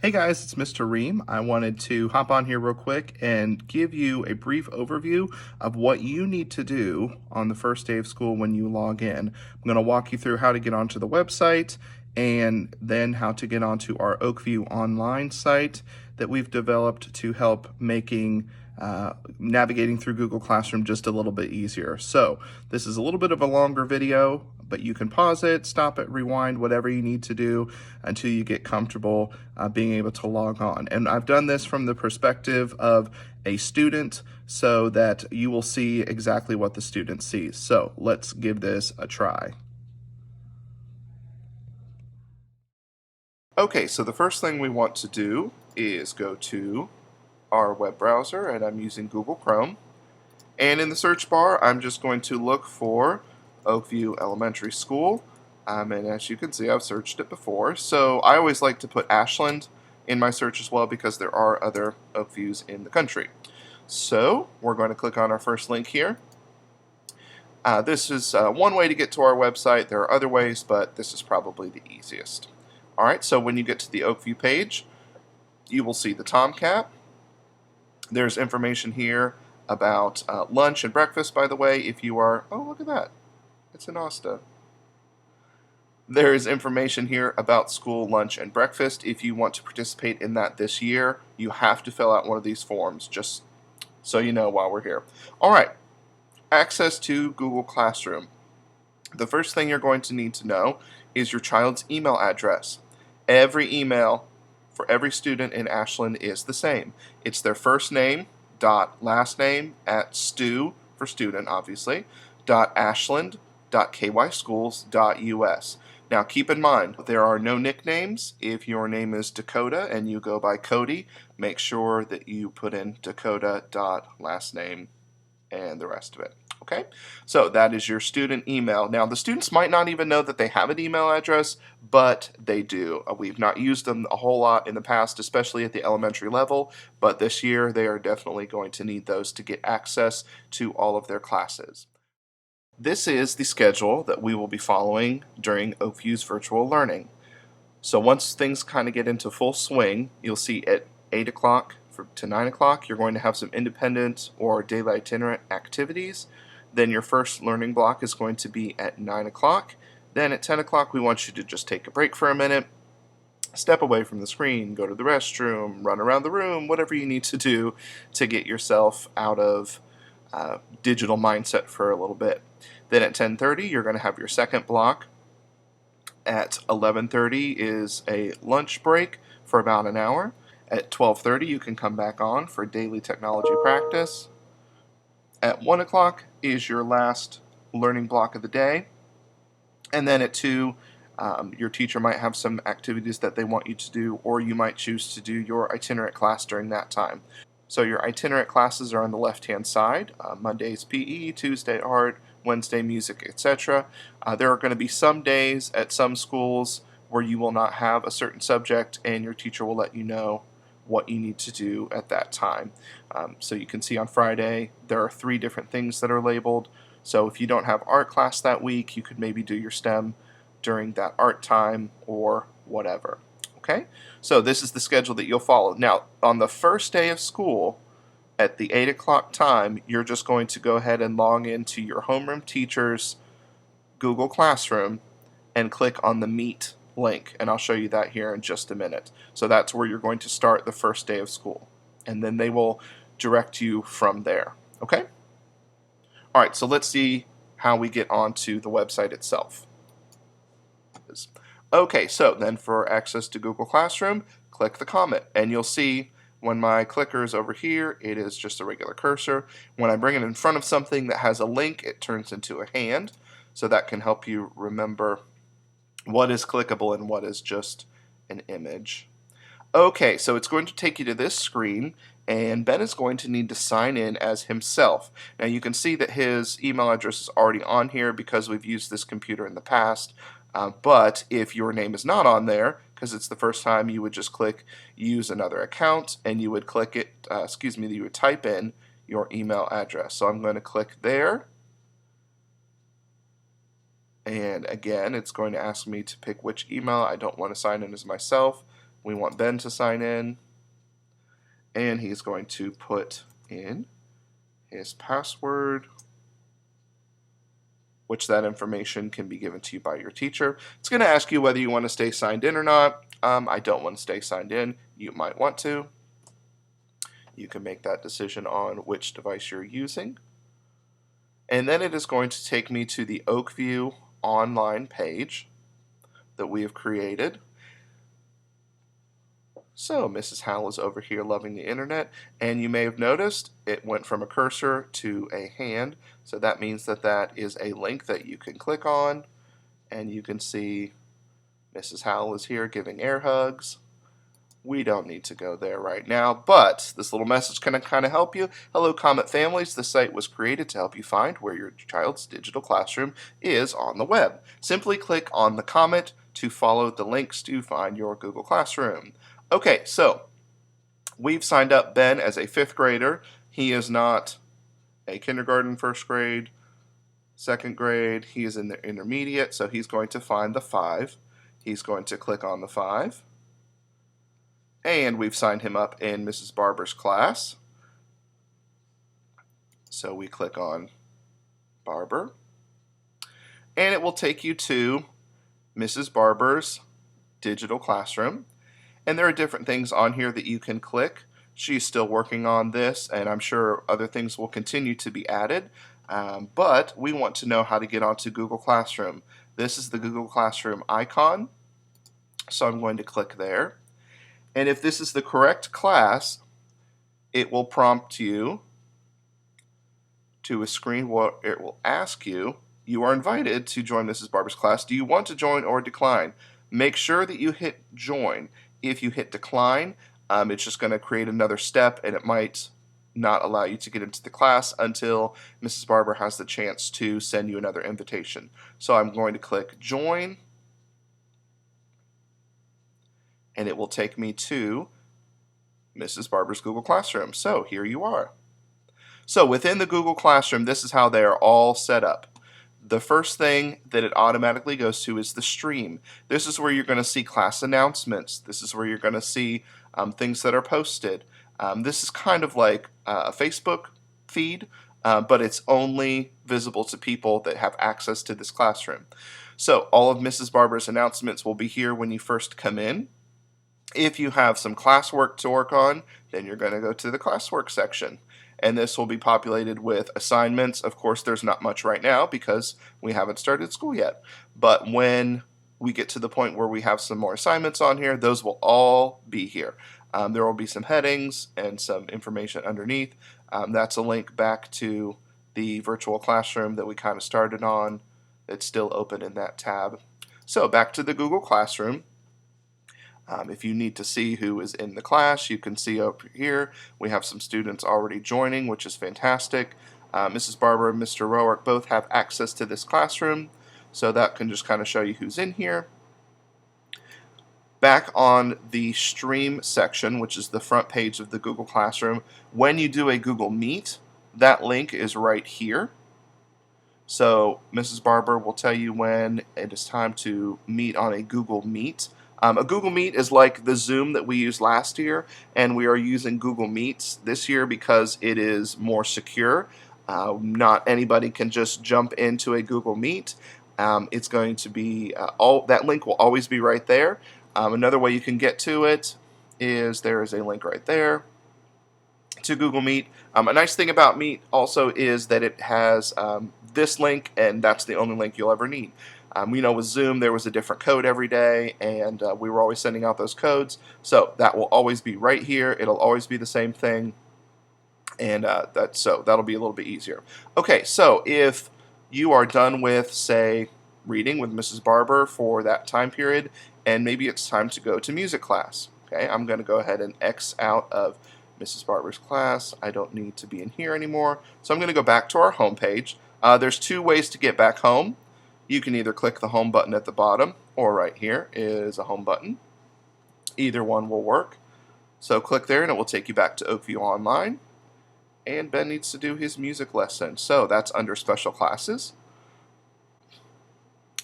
Hey guys, it's Mr. Ream. I wanted to hop on here real quick and give you a brief overview of what you need to do on the first day of school when you log in. I'm going to walk you through how to get onto the website and then how to get onto our Oakview Online site that we've developed to help making navigating through Google Classroom just a little bit easier. So this is a little bit of a longer video, but you can pause it, stop it, rewind, whatever you need to do until you get comfortable being able to log on. And I've done this from the perspective of a student so that you will see exactly what the student sees. So let's give this a try. Okay, so the first thing we want to do is go to our web browser, and I'm using Google Chrome. And in the search bar, I'm just going to look for Oakview Elementary School. And as you can see, I've searched it before. So I always like to put Ashland in my search as well because there are other Oakviews in the country. So we're going to click on our first link here. This is one way to get to our website. There are other ways, but this is probably the easiest. All right, so when you get to the Oakview page, you will see the Tomcat. There's information here about lunch and breakfast, by the way, if you are, oh, look at that, it's in Asta. There is information here about school lunch and breakfast. If you want to participate in that this year, you have to fill out one of these forms, just so you know while we're here. All right, access to Google Classroom. The first thing you're going to need to know is your child's email address. Every email for every student in Ashland is the same. It's their first name dot last name at stu for student obviously dot ashland dot kyschools.us. Now keep in mind there are no nicknames. If your name is Dakota and you go by Cody, make sure that you put in Dakota dot last name and the rest of it. Okay, so that is your student email. Now the students might not even know that they have an email address, but they do. We've not used them a whole lot in the past, especially at the elementary level, but this year they are definitely going to need those to get access to all of their classes. This is the schedule that we will be following during Oakview's virtual learning. So once things kind of get into full swing, you'll see at 8 o'clock to 9 o'clock, you're going to have some independent or daily itinerant activities. Then your first learning block is going to be at 9 o'clock. Then at 10 o'clock, we want you to just take a break for a minute, step away from the screen, go to the restroom, run around the room, whatever you need to do to get yourself out of digital mindset for a little bit. Then at 10:30, you're going to have your second block. At 11:30 is a lunch break for about an hour. At 12:30, you can come back on for daily technology practice. At 1 o'clock is your last learning block of the day. And then at 2, your teacher might have some activities that they want you to do, or you might choose to do your itinerant class during that time. So your itinerant classes are on the left-hand side. Monday's PE, Tuesday art, Wednesday music, etc. There are going to be some days at some schools where you will not have a certain subject, and your teacher will let you know what you need to do at that time. So you can see on Friday there are 3 different things that are labeled. So if you don't have art class that week, you could maybe do your STEM during that art time or whatever. Okay, so this is the schedule that you'll follow. Now on the first day of school at the 8 o'clock time, you're just going to go ahead and log into your homeroom teacher's Google Classroom and click on the Meet link, and I'll show you that here in just a minute. So that's where you're going to start the first day of school, and then they will direct you from there. Okay? All right, so let's see how we get onto the website itself. Okay, so then for access to Google Classroom, click the comment, and you'll see when my clicker is over here, it is just a regular cursor. When I bring it in front of something that has a link, it turns into a hand, so that can help you remember what is clickable and what is just an image. Okay, so it's going to take you to this screen, and Ben is going to need to sign in as himself. Now you can see that his email address is already on here because we've used this computer in the past, but if your name is not on there, because it's the first time, you would just click use another account, and you would click it, you would type in your email address. So I'm going to click there. And again, it's going to ask me to pick which email. I don't want to sign in as myself, We want Ben to sign in, and he's going to put in his password, which that information can be given to you by your teacher. It's going to ask you whether you want to stay signed in or not. I don't want to stay signed in. You might want to. You can make that decision on which device you're using. And then it is going to take me to the Oakview Online page that we have created. So Mrs. Howell is over here loving the internet, and you may have noticed it went from a cursor to a hand, so that means that that is a link that you can click on, and you can see Mrs. Howell is here giving air hugs. We don't need to go there right now, but this little message can kind of help you. Hello, Comet families. The site was created to help you find where your child's digital classroom is on the web. Simply click on the comment to follow the links to find your Google Classroom. Okay, so we've signed up Ben as a 5th grader. He is not a kindergarten, 1st grade, 2nd grade. He is in the intermediate, so he's going to find the 5. He's going to click on the 5. And we've signed him up in Mrs. Barber's class. So we click on Barber. And it will take you to Mrs. Barber's digital classroom. And there are different things on here that you can click. She's still working on this, and I'm sure other things will continue to be added. But we want to know how to get onto Google Classroom. This is the Google Classroom icon. So I'm going to click there. And if this is the correct class, it will prompt you to a screen where it will ask you, you are invited to join Mrs. Barber's class. Do you want to join or decline? Make sure that you hit join. If you hit decline, it's just going to create another step, and it might not allow you to get into the class until Mrs. Barber has the chance to send you another invitation. So I'm going to click join, and it will take me to Mrs. Barber's Google Classroom. So here you are. So within the Google Classroom, this is how they are all set up. The first thing that it automatically goes to is the stream. This is where you're going to see class announcements. This is where you're going to see things that are posted. This is kind of like a Facebook feed, but it's only visible to people that have access to this classroom. So all of Mrs. Barber's announcements will be here when you first come in. If you have some classwork to work on, then you're going to go to the classwork section. And this will be populated with assignments. Of course, there's not much right now because we haven't started school yet. But when we get to the point where we have some more assignments on here, those will all be here. There will be some headings and some information underneath. That's a link back to the virtual classroom that we kind of started on. It's still open in that tab. So back to the Google Classroom. If you need to see who is in the class, you can see up here we have some students already joining, which is fantastic. Mrs. Barber and Mr. Roark both have access to this classroom, so that can just kind of show you who's in here. Back on the stream section, which is the front page of the Google Classroom, when you do a Google Meet, that link is right here. So Mrs. Barber will tell you when it is time to meet on a Google Meet. A Google Meet is like the Zoom that we used last year, and we are using Google Meets this year because it is more secure. Not anybody can just jump into a Google Meet. It's going to be, that link will always be right there. Another way you can get to it is there is a link right there to Google Meet. A nice thing about Meet also is that it has this link, and that's the only link you'll ever need. We know with Zoom there was a different code every day, and we were always sending out those codes. So that will always be right here. It'll always be the same thing, and that'll be a little bit easier. Okay, so if you are done with, say, reading with Mrs. Barber for that time period, and maybe it's time to go to music class. Okay, I'm going to go ahead and X out of Mrs. Barber's class. I don't need to be in here anymore. So I'm going to go back to our home page. There's two ways to get back home. You can either click the home button at the bottom, or right here is a home button. Either one will work. So click there and it will take you back to Oakview Online. And Ben needs to do his music lesson. So that's under special classes.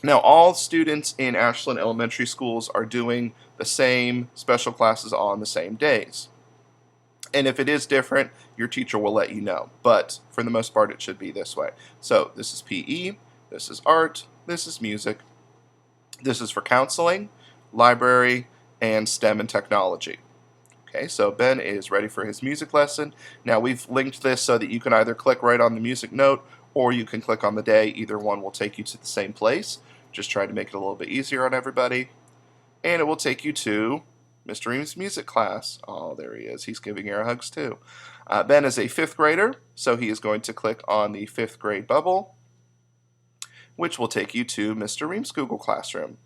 Now, all students in Ashland Elementary Schools are doing the same special classes on the same days. And if it is different, your teacher will let you know. But for the most part, it should be this way. So this is PE, this is art, this is music, this is for counseling, library, and STEM and technology. Okay, so Ben is ready for his music lesson. Now we've linked this so that you can either click right on the music note or you can click on the day. Either one will take you to the same place. Just try to make it a little bit easier on everybody. And it will take you to Mr. Ream's music class. Oh, there he is. He's giving air hugs too. Ben is a 5th grader, so he is going to click on the 5th grade bubble, which will take you to Mr. Ream's Google Classroom.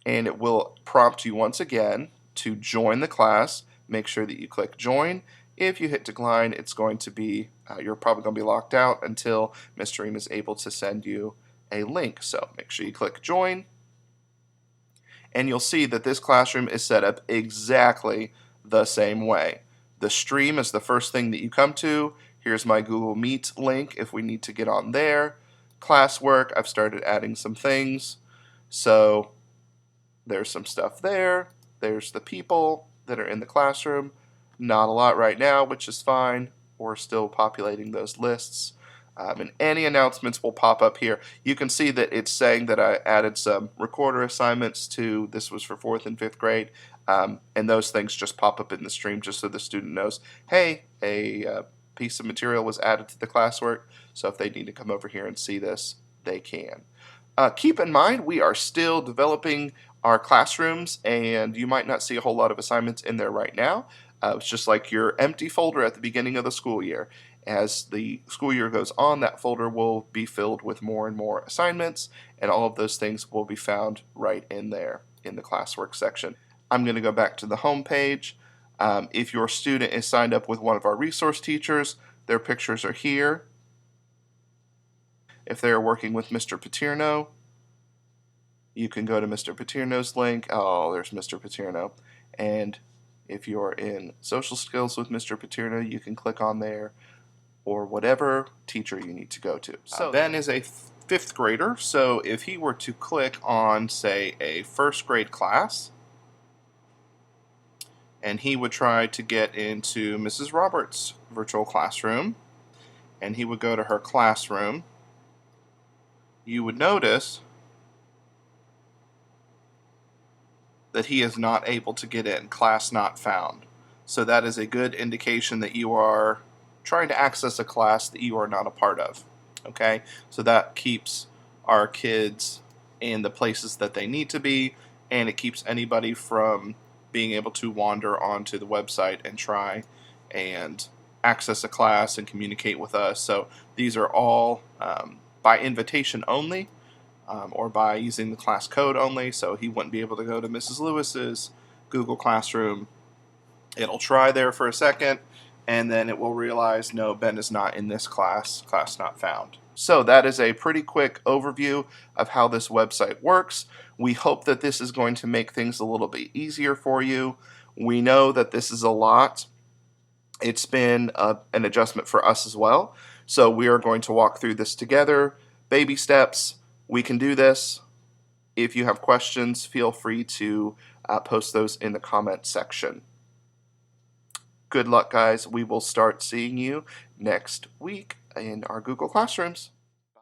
And it will prompt you once again to join the class. Make sure that you click join. If you hit decline, it's going to be, you're probably going to be locked out until Mr. Ream is able to send you a link. So make sure you click join. And you'll see that this classroom is set up exactly the same way. The stream is the first thing that you come to. Here's my Google Meet link if we need to get on there. Classwork, I've started adding some things. So there's some stuff there. There's the people that are in the classroom. Not a lot right now, which is fine. We're still populating those lists. And any announcements will pop up here. You can see that it's saying that I added some recorder assignments to, this was for 4th and 5th grade, and those things just pop up in the stream just so the student knows, hey, a piece of material was added to the classwork, so if they need to come over here and see this, they can. Keep in mind, we are still developing our classrooms, and you might not see a whole lot of assignments in there right now. It's just like your empty folder at the beginning of the school year. As the school year goes on, that folder will be filled with more and more assignments, and all of those things will be found right in there in the classwork section. I'm going to go back to the home page. If your student is signed up with one of our resource teachers, their pictures are here. If they're working with Mr. Paterno, you can go to Mr. Paterno's link. Oh, there's Mr. Paterno. And if you're in social skills with Mr. Paterno, you can click on there, or whatever teacher you need to go to. So Ben is a 5th grader, so if he were to click on, say, a 1st grade class, and he would try to get into Mrs. Roberts' virtual classroom, and he would go to her classroom, you would notice that he is not able to get in, class not found. So that is a good indication that you are trying to access a class that you are not a part of. Okay, so that keeps our kids in the places that they need to be, and it keeps anybody from being able to wander onto the website and try and access a class and communicate with us. So these are all by invitation only, or by using the class code only, so he wouldn't be able to go to Mrs. Lewis's Google Classroom. It'll try there for a second, and then it will realize, no, Ben is not in this class, class not found. So that is a pretty quick overview of how this website works. We hope that this is going to make things a little bit easier for you. We know that this is a lot. It's been an adjustment for us as well. So we are going to walk through this together, baby steps. We can do this. If you have questions, feel free to post those in the comment section. Good luck, guys. We will start seeing you next week in our Google Classrooms.